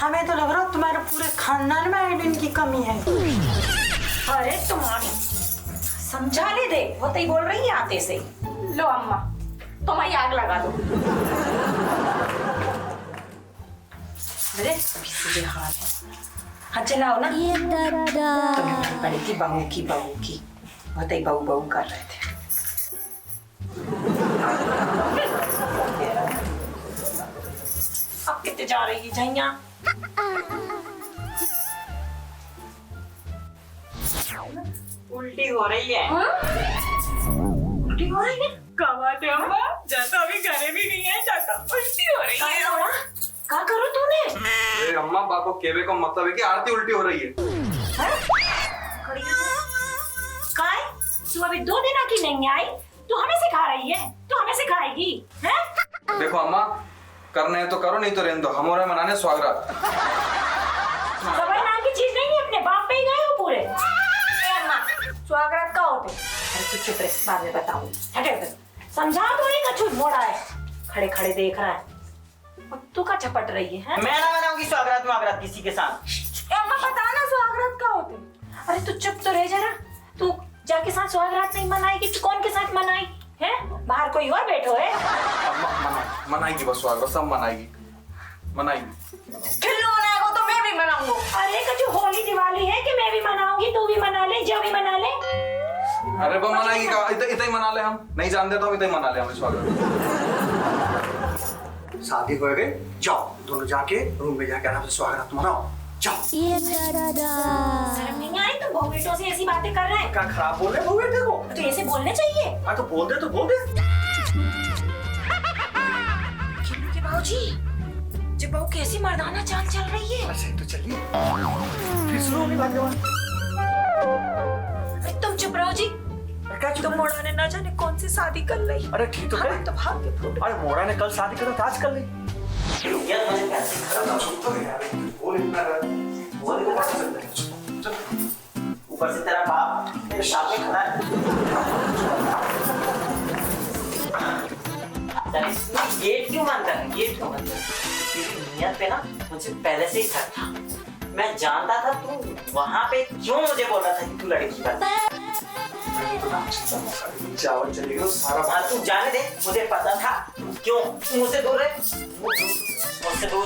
हमें तो लग रहा है तुम्हारे पूरे खानदान में आयोडीन की कमी है। अरे तुम्हारी समझा ले दे, वो तो ही बोल रही है आते से। लो अम्मा, तुम ही आग लगा दो। अरे सीधे हाथ चलाओ ना। तुम्हें पड़ी थी बहू की वो तो ही बहू कर रहे थे। अब कितने जा रही है झैया? उल्टी हो रही है। उल्टी हो रही है? कब आते अम्मा? जाता अभी घरे भी नहीं है, जाता उल्टी हो रही है। क्या करो तूने? अरे अम्मा बाको केवे को मतलब है कि आरती उल्टी हो रही है। काय? तू अभी 2 दिन की नहीं आई, तू हमें सिखा रही है? तू हमें सिखाएगी? हैं? देखो अम्मा, करने है तो करो, नहीं तो रहने दो। हम हो रहे मनाने स्वागत। सवाई नाम की चीज नहीं है, अपने बाप पे ही गए हो पूरे। अम्मा, स्वागत का होते? अरे तू चुप रह, बाद में बताऊंगी। हटे, समझा तो नहीं कछुत मोड़ा है, खड़े खड़े देख रहा है। अब तू का चपट रही है? मैं ना मनाऊंगी स्वागत किसी के साथ। अम्मा बता ना स्वागत का होते? अरे तू चुप तो रह जरा। तू जाके साथ स्वागत नहीं मनाएगी तो कौन के साथ मनाई है? बाहर कोई और बैठो है? अम्मा मनाएगी बस स्वागत, सब मनाएगी। खिल्लू मनाएगा तो मैं भी मनाऊंगा। अरे कछु होली दिवाली है कि मैं भी मनाऊंगी, तू भी मना ले, जो भी मना ले। अरे वो मनाएगी का इतना ही मना ले, हम नहीं जानते तो इतना ही मना ले हमें स्वागत। शादी हो गई, जाओ दोनों जाके रूम में जाके आराम से स्वागत मनाओ, जाओ। शर्म नहीं आई? तुम बहू बेटों से ऐसी बातें कर रहे हैं? क्या खराब बोल रहे हो बेटे को? तो ऐसे बोलने चाहिए। हाँ तो बोल दे। खिल्लू के बाबूजी, जब बहू कैसी मर्दाना चाल चल रही है। ऐसे तो चलिए, फिर शुरू होगी बात। तुम चुप रहो जी। तुम मोड़ा ने ना जाने कौन सी शादी कर ली। अरे ठीक तो है। तो भाग गए। अरे मोड़ा ने कल शादी करा था, आज कर ली। ऊपर से तेरा बाप तेरे सामने खड़ा है। गेट क्यों बंद कर? तेरी नियत पे ना मुझे पहले से ही शक था। मैं जानता था तू वहां पे क्यों मुझे बोल रहा था कि तू लड़की बन। चावल चलेगा सारा। हाँ तू जाने दे, मुझे पता था। क्यों मुझसे दूर है? मुझसे दूर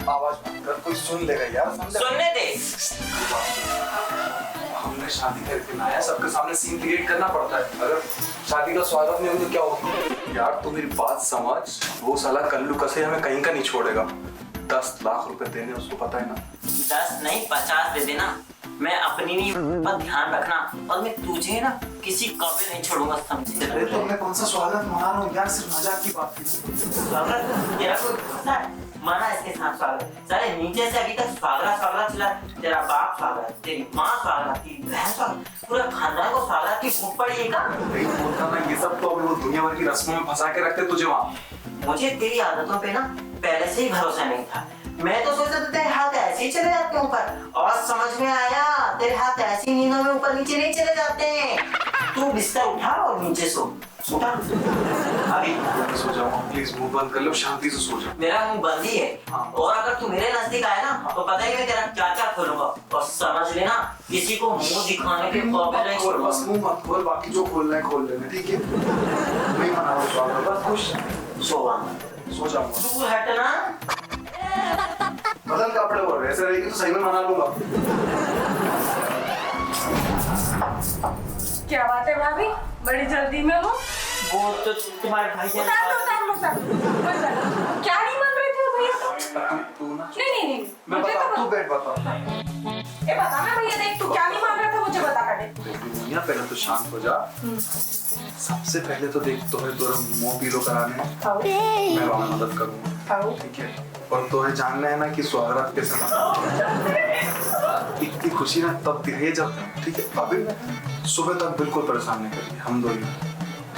आवाज मत कर, कोई सुन लेगा यार। सुनने दे। हमने शादी करके लाया, सबके सामने सीन क्रिएट करना पड़ता है। अगर शादी का स्वागत नहीं हो तो क्या होगा? यार तू मेरी बात समझ, वो साला कल्लू कसे हमें कहीं का नहीं छोड़ेगा। 10 लाख रुपए देने, उसको पता है ना। 10 नहीं 50 दे देना, मैं अपनी नहीं पर ध्यान रखना। और मैं तुझे ना किसी काबिल नहीं छोड़ूंगा, समझे? अरे तो मैं कौन सा स्वागत मना रहा हूँ यार, सिर्फ मजाक की बात थी। स्वागत तेरा कोई गुस्सा है? माना इसके साथ स्वागत। सारे नीचे से अभी तक स्वागत चला। तेरा बाप स्वागत, तेरी माँ स्वागत, तेरी बहन स्वागत, पूरा खानदान को स्वागत की भूख पड़ी है का? नहीं बोलता ना, ये सब तो अभी वो दुनिया भर की रस्मों में फंसा के रखते तुझे वहाँ। मुझे तेरी आदतों पे ना पहले से ही भरोसा नहीं था। मैं तो सोचता था तेरे हाथ ऐसे ही चले जाते हैं ऊपर, और समझ में आया तेरे हाथ ऐसी नींदों में ऊपर नीचे नहीं चले जाते हैं। तू बिस्तर उठा और नीचे सो। उठा अभी सो जाओ, प्लीज मुंह बंद कर लो, शांति से सो जाओ। मेरा मुंह बंद ही है। और अगर तू मेरे नजदीक आए ना तो पता ही मैं तेरा क्या क्या खोलूंगा। और समझ लेना, किसी को मुंह दिखाने के काबिल नहीं छोड़ूंगा। बस मुंह मत खोल, बाकी जो खोलना है खोल लेना, ठीक है? नहीं मना रहा हूँ स्वागत, बस खुश सो जाऊंगा। दूर हटना। बदल कपड़े बोल रहे, ऐसे रहेगी तो सही में मना लूंगा। क्या बात है भाभी, बड़ी जल्दी में हो? वो तो तुम्हारे भाई उतार क्या नहीं मान रहे थे भैया? तू ना, नहीं मैं मुझे बता, तो तू बैठ बता। ये बता ना भैया, देख तू क्या नहीं मान रहा था, मुझे बता कर दे। दुनिया पहले तो शांत हो जा। सबसे पहले तो देख, तुम्हें तोरा मुंह पीलो कराने मैं वहाँ मदद करूँगा, ठीक है? और तुम्हें जानना है ना कि स्वागत कैसे इतनी खुशी ना तब दिखे जब, ठीक है? अभी सुबह तक बिल्कुल परेशान नहीं करिए, हम दो ही,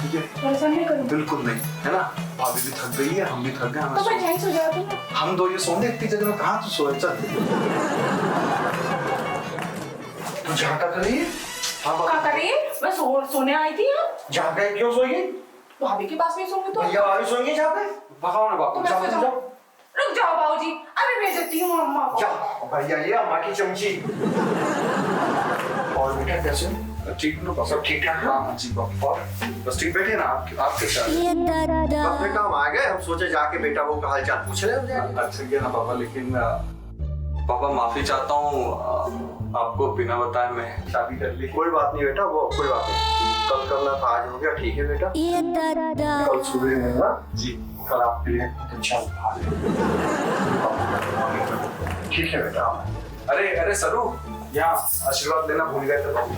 ठीक है? परेशान नहीं करूँ बिल्कुल नहीं, है ना? भाभी भी थक गई है, हम भी थक गए, तो मैं यहीं सो जाती हूँ। हम दो ये सोने इतनी जगह में कहाँ तू सोए? चल तू झाका करिए। हाँ क्या कर रही है? मैं सोने आई थी यहाँ। झाका क्यों सोएगी? भाभी के पास नहीं सोऊंगी तो? भैया भाभी सोएंगे जहाँ पे? भगाओ ना बापू, तो मैं जाओ सो जाओ। रुक जाओ बाबूजी, अभी भेज देती हूँ अम्मा को। क्या भैया ये अम्मा की चमची। और बेटा कैसे ठीक ना सब ठीक ठाक? हाँ जी पापा। और बस ठीक बैठे ना आपके साथ। बस बेटा हम आ गए, हम सोचे जाके बेटा को हाल चाल पूछ ले। अच्छा किया ना पापा, लेकिन पापा माफी चाहता हूँ, आपको बिना बताए मैं शादी कर ली। कोई बात नहीं बेटा, वो कोई बात नहीं, कल करना था आज हो गया, ठीक है बेटा। कल सुबह में ना जी कल आपके लिए अच्छा खा ले। ठीक है बेटा। अरे अरे सरू, यहाँ आशीर्वाद लेना भूल गए थे बाबू।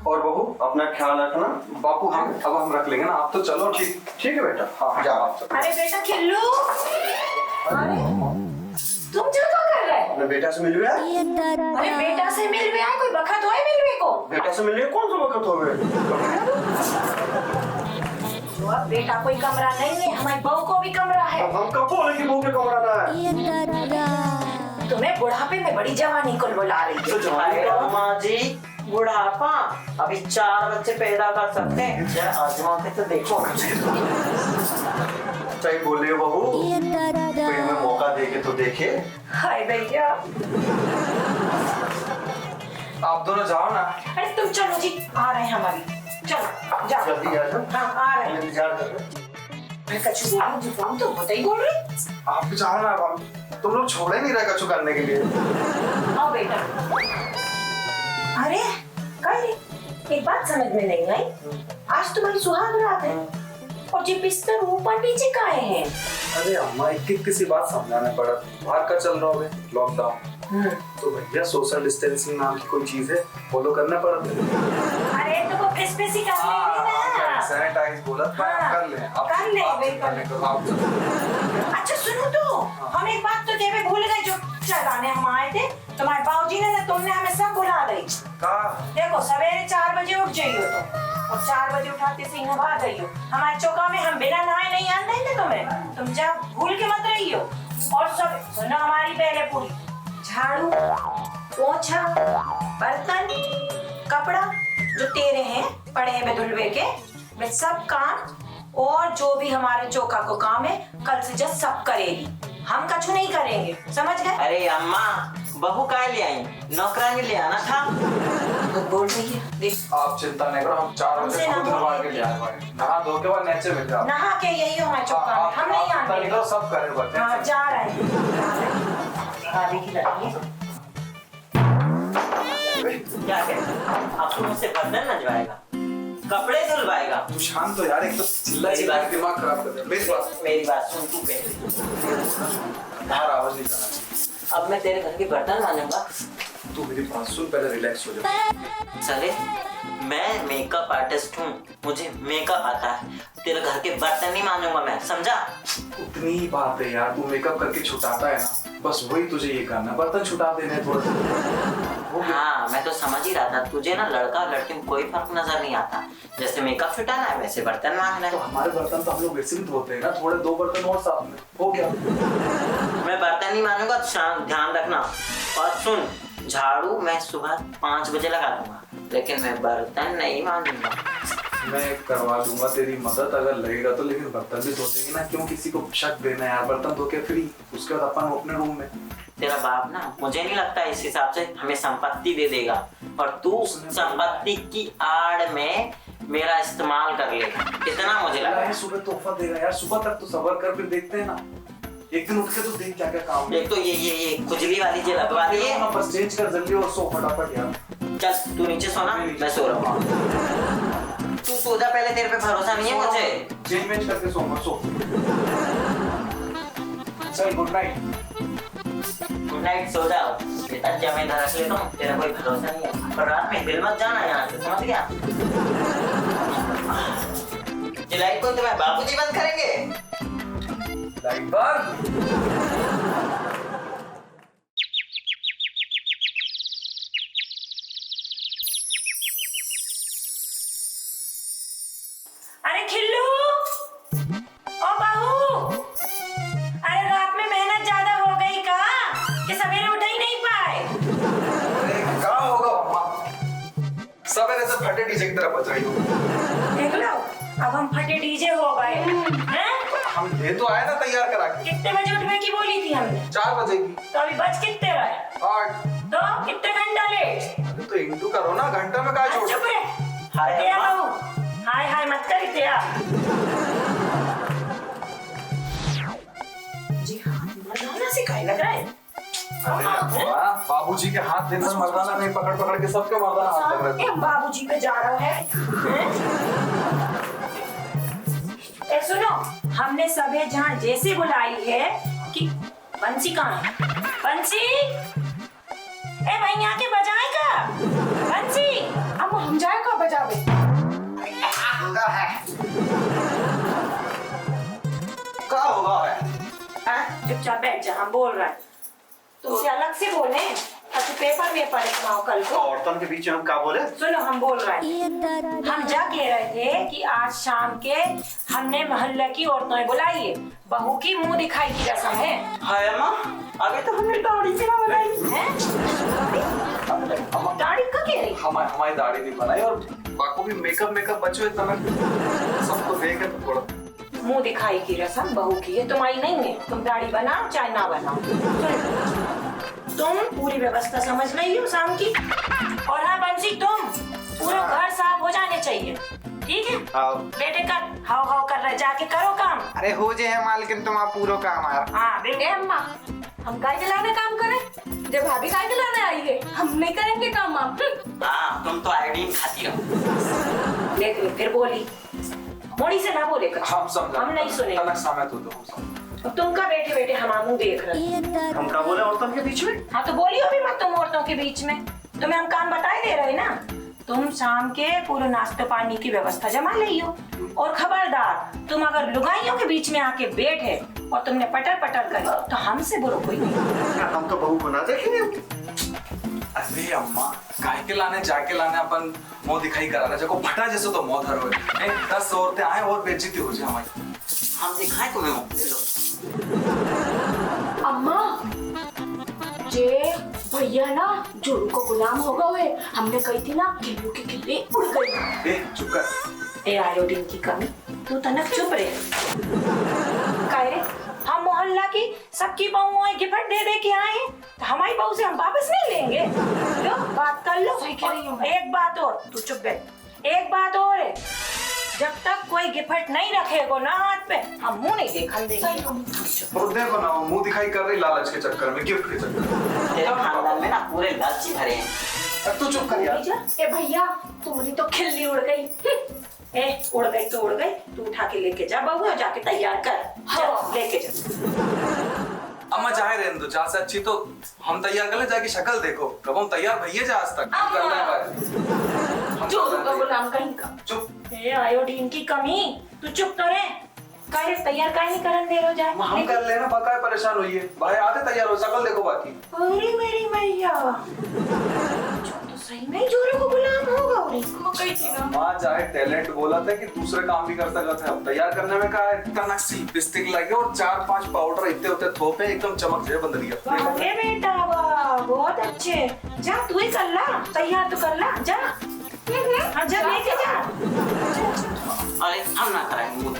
और बहू अपना ख्याल रखना। बापू हम रख लेंगे ना, आप तो चलो। ठीक ठीक है बेटा। हाँ जाओ। आप चलो। अरे बेटा खिल्लू, अरे तुम जो क्या कर रहे हो? अपने बेटा से मिल गया। अरे बेटा से मिल गया, कोई बखत हो मिलवे को? बेटा से मिलने कौन सा वक्त हो गए? जो अब बेटा कोई कमरा नहीं है, हमारी बहू को भी कमरा है। अब हम कब बोले कि बहू के कमरा ना है? तुम्हें बुढ़ापे में बड़ी जवानी को बुला रही है। अरे अम्मा जी, बुढ़ापा अभी 4 बच्चे पैदा कर सकते हैं, जरा आजमा के तो देखो। सही बोल रही हो बहू, कोई हमें मौका दे के तो देखे। हाय भैया, आप दोनों जाओ ना। अरे तुम चलो जी, आ रहे हैं हमारी, चलो जाओ। जल्दी आ जाओ। हाँ आ रहे हैं। इंतजार कर रहे। कछु जुकाम तो होता ही बोल रही। आप जाओ ना, तुम लोग छोड़े नहीं रहे कछु करने के लिए। आओ बेटा। अरे कहीं एक बात समझ में नहीं आई, आज तुम्हारी सुहाग रात है और जी बिस्तर ऊपर नीचे काहे हैं? अरे अम्मा, एक किसी बात समझाना पड़ा। बाहर का चल रहा है लॉकडाउन, तो भैया सोशल डिस्टेंसिंग नाम की कोई चीज है, फॉलो करना पड़ता है। अरे तो वो फेस ही कर लेंगे ना। सैनिटाइज बोला हाँ, कर ले। कर ले, अच्छा सुनो तो, हम एक बात तो कहवे भूल गए, जो चलाने हम आए थे, तुम्हारे बाबूजी ने ना तुमने हमें सब भुला दी। देखो सवेरे 4 बजे उठ जाइयो तुम, और 4 बजे उठाते से नहा गइयो। हमारे चौका में हम बिना नहाए नहीं आने देंगे तुम्हें, तुम जब भूल के मत रहियो। और सब सुनो हमारी पहले पूरी, झाड़ू, पोछा, बर्तन, कपड़ा जो तेरे हैं पड़े हैं धुलवे के, वे सब काम और जो भी हमारे चौका को काम है कल से जब सब करेगी, हम कछु नहीं करेंगे, समझ गए? अरे अम्मा, बहू काय ले आई, नौकरानी ले आना था। तो बोल रही है, देख आप चिंता नहीं करो, हम 4 बजे हमसे खुद ना नहा के ले आए भाई। नहा धो के बाद नीचे मिल जाओ। नहा के यही हमारे चौका में, हम नहीं चिंता नहीं आने। करो, सब करे बच्चे। हाँ जा रहे हैं, आगे की लड़की। क्या है? आपको मुझसे बर्तन नजवाएगा, कपड़े धुलवाएगा। तू शांत हो यार, एक तो चिल्ला मेरी चिल्ला बात- के दिमाग खराब कर दिया। मेरी बात सुन तू पहले। बाहर आवाज नहीं करना चाहिए। अब मैं तेरे घर के बर्तन मांजूंगा। तू मेरी बात सुन, पहले रिलैक्स हो जा। साले, मैं मेकअप आर्टिस्ट हूँ, मुझे मेकअप आता है, तेरे घर के बर्तन नहीं मांजूंगा मैं, समझा? उतनी ही बात है यार, तू मेकअप करके छुटाता है ना, बस वही तुझे ये करना, बर्तन छुटा देने थोड़ा सा। हाँ मैं तो समझ ही रहा था, तुझे ना लड़का और लड़की में कोई फर्क नजर नहीं आता। जैसे मेकअप छुटाना है वैसे बर्तन मांगना तो है। हमारे बर्तन तो हम लोग वैसे भी धोते हैं ना, थोड़े 2 बर्तन और साथ में हो गया। मैं बर्तन नहीं मांगूंगा, ध्यान रखना। और सुन, झाड़ू मैं सुबह 5 बजे लगा दूंगा, लेकिन मैं बर्तन नहीं मांगूंगा। मैं करवा दूंगा तेरी मदद अगर लगेगा तो, लेकिन बर्तन भी धो देंगे ना, क्यों किसी को शक देना है यार। बर्तन धो के फ्री, उसके बाद अपन अपने रूम में। तेरा बाप ना मुझे नहीं लगता इस हिसाब से हमें संपत्ति दे देगा, और तू संपत्ति की आड़ में मेरा इस्तेमाल कर लेगा, इतना मुझे लगा है। सुबह तोहफा देगा यार, सुबह तक तो सबर कर, फिर देखते हैं ना। एक दिन उठ के तो देख क्या क्या काम है। एक तो ये खुजली वाली जो लगवा दी है। बस चेंज कर जल्दी और सो फटाफट यार। चल तू नीचे सोना, मैं सो रहा हूँ। तू सो जा पहले, तेरे पे भरोसा नहीं है मुझे। चेंज वेंज करके सोऊंगा, सो। चल गुड नाइट। गुड नाइट, सो जाओ। अच्छा मैं इधर रख लेता हूँ, तेरा कोई भरोसा नहीं है, और रात में हिल मत जाना यहाँ से, समझ गया? ये लाइट को तुम्हारे बाबूजी बंद करेंगे। लाइट बंद। अरे खिल्लू, ओ बहू, अरे रात में मेहनत ज्यादा हो गई का कि सवेरे उठ ही नहीं पाए? अरे क्या होगा मम्मा, सवेरे से फटे डीजे की तरह बज रही हो। देख लो, अब हम फटे डीजे हो गए हैं। हम ले तो आए ना तैयार करा के। कितने बजे उठने की बोली थी हमने? 4 बजे की। तो अभी बज कितने रहे? 8। तो कितने घंटा लेट? अरे तो इंटू करो ना, घंटा में क्या जोड़। चुप रहे। हाय तेरा अम्मा। बहू, हाय हाय मत कर तेरा। जी हाँ, मर्दाना सिखाए लग रहा है। बाबूजी के हाथ दिन भर मर्दाना नहीं पकड़ पकड़ के सबके मर्दाना हाथ लग रहे थे। बाबूजी पे जा रहा है। ए सुनो, हमने सभी जहाँ जैसे बुलाई है कि बंसी कहाँ है? बंसी, ए भाई यहाँ के बजाएगा बंसी। अब हम जाए का बजावे। क्या होगा है? चुपचाप बैठ जा, हम बोल रहे हैं। तुमसे अलग से बोले, ताकि पेपर में पढ़े कल को। औरतों के बीच में हम क्या बोले? सुनो, हम बोल रहे हैं, हम जा कह रहे थे कि आज शाम के हमने मोहल्ले की औरतें बुलाई है, बहू की मुंह दिखाई की रस्म है। हाय अम्मा, अभी तो हमने दाढ़ी भी ना बनाई है। दाढ़ी का कह रही? हमारी दाढ़ी नहीं बनाई और बाकी भी मेकअप बचे हुए तमक सबको देखे तो थोड़ा मुंह दिखाई की रस्म बहू की है, तुम्हारी नहीं है। तुम दाढ़ी बनाओ चाहे ना बनाओ, तुम पूरी व्यवस्था समझ रही हो शाम की। और हाँ बंसी, तुम पूरा घर साफ हो जाने चाहिए, ठीक है? बेटे का हाव हाव कर रहे, जाके करो काम। अरे हो जे है मालकिन, तुम आप पूरा काम आर। हाँ ए अम्मा, हम गाय चलाने काम करें? जब भाभी गाय चलाने आई है, हम नहीं करेंगे काम आप। हाँ, तुम तो आयोडीन खाती हो। देख लो, फिर बोली मोड़ी से ना बोले कर। हम समझा, हम नहीं सुने। तनक समय तो हम समझा। तुम का बैठे बैठे हम मुंह देख रहे। हम क्या बोले औरतों के बीच में? हाँ तो बोलियो भी मत तुम औरतों के बीच में। तुम्हें हम काम बताए दे रहे ना। तुम शाम के पूरे नाश्ते पानी की व्यवस्था जमा लियो। और खबरदार, तुम अगर लुगाइयों के बीच में आके बैठे और तुमने पटर पटर करे तो हमसे बुरा कोई नहीं। हम तो बहू को ना देखेंगे। अरे अम्मा, गाय के लाने जाके लाने अपन मुंह दिखाई करा रहे, जब फटा जैसे तो मुंह धर हुए 10 औरतें आए और बेइज्जती हो जाए हमारी। हम दिखाएं तुम्हें मुंह, ले लो। अम्मा, जे भैया ना जोरू को गुलाम हो गए। हमने कही थी ना, किल्लू की किल्ली उड़ गई। ए चुप कर। ए आयोडीन की कमी, तू तनक चुप रहे। काहे रे, हम मोहल्ला की सबकी बहुओं गिफ्ट दे दे के आए हैं, तो हमारी बहू से हम वापस नहीं लेंगे। लो बात कर लो। सही कह रही हूँ। एक बात और, तू चुप बैठ। एक बात और है, जब तक कोई गिफ्ट नहीं रखेगा ना हाथ पे, हम मुंह नहीं देखने देंगे। और देखो ना, मुंह दिखाई कर रही लालच के चक्कर में, गिफ्ट के चक्कर में। तेरे खानदान में ना पूरे लालची भरे हैं। अब तू चुप कर यार। ए भैया, तुम्हारी तो खिल्ली उड़ गई। ए उड़ गई तो उड़ गई, तू उठा के लेके जा बहू, जाके तैयार कर। हाँ। लेके जा। अम्मा जाए रहने दो, जहाँ से अच्छी तो हम तैयार कर ले, जाके शक्ल देखो। कब हम तैयार भैया जा आज तक करना है। जोरू का गुलाम कहीं का। चुप। ए आयोडीन की कमी, तू चुप तो रहे। काहे तैयार काहे नहीं करन दे रहो जाए? हम कर लेना, पका परेशान हुई है भाई, आते तैयार हो, शक्ल देखो बाकी। अरे मेरी मैया, तो सही में जोरू को गुलाम होगा। कही थी ना। माँ जाए टैलेंट बोला था कि दूसरे काम भी कर सकते थे, अब तैयार करने में कहा इतना नक्सी लिपस्टिक लगे और 4-5 पाउडर इतने होते थोपे, एकदम चमक जाए बंदरिया। अरे बेटा वाह, बहुत अच्छे। जा तू ही कर ला, तैयार तो कर ला, जा। हाँ जा, लेके जा। अरे हम ना कराएंगे मुंह।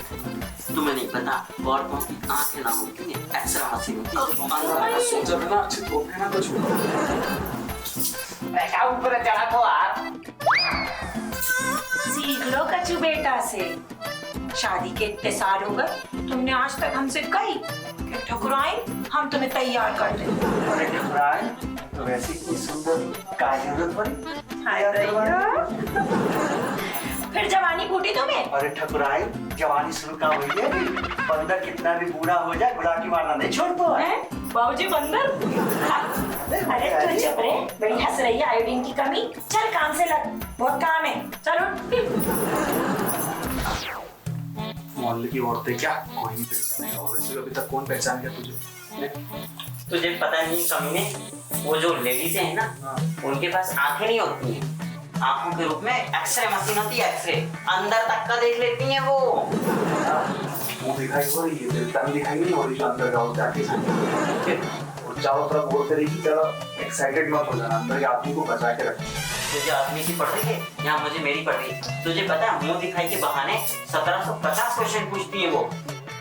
तुम्हें नहीं पता, औरतों की आंखें ना होती हैं, एक्सरा मशीन होती है। सोचा बिना अच्छी थोपे ना कुछ बेटा ऊपर चढ़ा तो आ। सीख लो कचू बेटा से। शादी के इतने साल हो गए, तुमने आज तक हमसे कही कि ठकुराई हम तुम्हें तैयार कर दे। अरे ठकुराइन, तो वैसी इतनी सुंदर का जरूरत पड़ी? हाय भैया, फिर जवानी फूटी तुम्हें? अरे ठकुराइन, जवानी शुरू का हुई है। बंदर कितना भी बूढ़ा हो जाए, गुलाटी मारना नहीं छोड़ता है। बाबूजी बंदर। अरे तू चुप रहे, बड़ी हंस रही है आयोडीन की कमी। चल काम से लग, बहुत काम है, चलो। मोहल्ले की औरतें क्या कोई नहीं पहचानेगा, और वैसे अभी तक कौन पहचान गया तुझे? तुझे पता नहीं कमीने, वो जो लेडीज हैं ना, उनके पास आंखें नहीं होती हैं। आंखों के रूप में एक्सरे मशीन होती है, एक्सरे अंदर तक का देख लेती हैं वो। मुंह दिखाई हो रही है, तेरी तन दिखाई नहीं हो रही, जो अंदर का होता है। और चारों तरफ बोलते रही कि चलो एक्साइटेड मत हो जाना, अंदर के आदमी को बचा के रख। तुझे आदमी की पढ़ रही है, यहाँ मुझे मेरी पढ़ रही है। तुझे पता है मुंह दिखाई के बहाने 1750 क्वेश्चन पूछती है वो।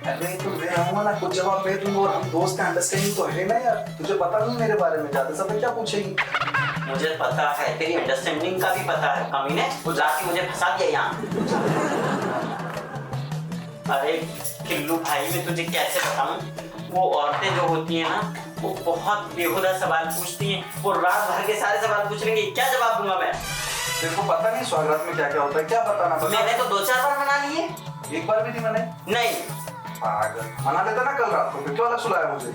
अरे तो मैं आऊंगा ना, कुछ जवाब मैं दूंगा और हम दोस्त हैं, अंडरस्टैंडिंग तो है ना यार। तुझे पता नहीं मेरे बारे में, ज्यादा सब क्या पूछेगी? मुझे पता है, तेरी अंडरस्टैंडिंग का भी पता है। कमीने वो जाके मुझे फंसा दिया यहाँ। अरे किल्लू भाई, मैं तुझे कैसे बताऊं, वो औरतें जो होती हैं ना, वो बहुत बेहुदा सवाल पूछती हैं। वो रात भर के सारे सवाल पूछ लेंगे, क्या जवाब दूंगा मैं? तेरे को पता नहीं स्वागत में क्या क्या होता है? क्या बताना? मैंने तो 2-4 बार मना लिए। एक बार भी नहीं मनाई? नहीं। पागल, मना लेता ना कल रात को, फिर क्यों अलग सुलाया मुझे?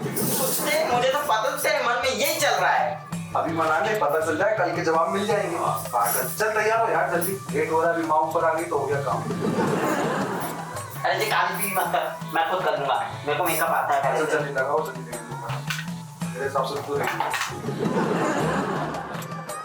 मुझे तो पता तेरे मन में यही चल रहा है। अभी मना ले, पता चल जाए, कल के जवाब मिल जाएंगे। पागल, चल तैयार हो यार जल्दी, लेट हो रहा है। अभी माँ ऊपर आ गई तो हो गया काम। अरे जी काली भी मत कर, मैं खुद कर दूंगा, मेरे को मेकअप आता है। चल जल्दी लगाओ, जल्दी मेरे हिसाब से तो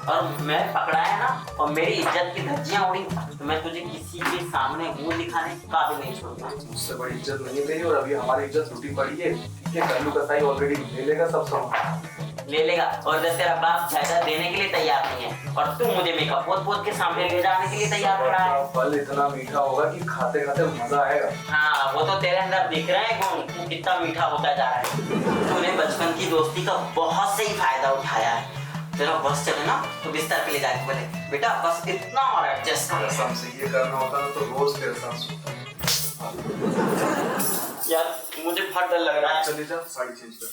और मैं पकड़ा है ना, और मेरी इज्जत की धज्जियां उड़ी, तो मैं तुझे किसी के सामने मुंह दिखाने का भी नहीं छोड़ूंगा। मुझसे बड़ी इज्जत नहीं है तेरी, और अभी हमारी इज्जत टूटी पड़ी है। ठीक है, कल्लू कसाई ऑलरेडी ले लेगा सब सामान। ले लेगा, और जब तेरा बाप जायदाद देने के लिए तैयार नहीं है, और तू मुझे मेकअप पोत के सामने ले जाने के लिए तैयार हो रहा है। फल इतना मीठा होगा कि खाते खाते मजा आएगा। हाँ, वो तो तेरे अंदर दिख रहा है गुण, तू कितना मीठा होता जा रहा है। तूने बचपन की दोस्ती का बहुत सही फायदा उठाया है। तेरा बस चले ना तो बिस्तर पे ले जाके बोले, बेटा बस इतना और एडजस्ट कर। कसम से ये करना होता ना तो रोज तेरे साथ सोता। यार मुझे बहुत डर लग रहा है। चले जा, साड़ी चेंज कर।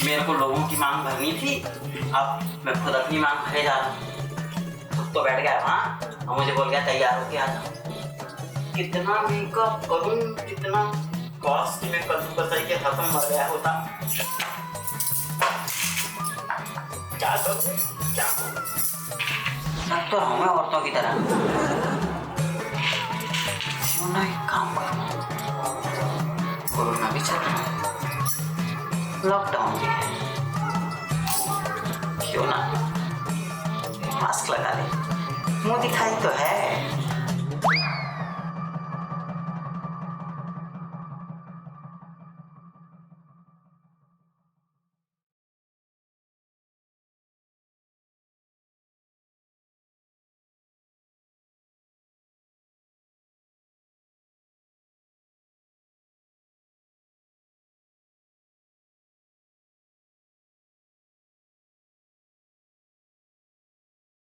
मेरे को लोगों की मांग भरनी थी, अब मैं खुद अपनी मांग भरे जा रहा हूँ। तो बैठ गया हाँ, और मुझे बोल गया तैयार होके आ जा। कितना मेकअप करूँ, कितना कॉस्ट में कद्दू कसाई के खत्म मर गया होता। क्या करूं? क्या लग तो हूँ मैं औरतों की तरह। क्यों ना एक काम करूं, कोरोना भी चल रहा है, लॉकडाउन भी है, क्यों ना मास्क लगा ले, मुंह दिखाई तो है।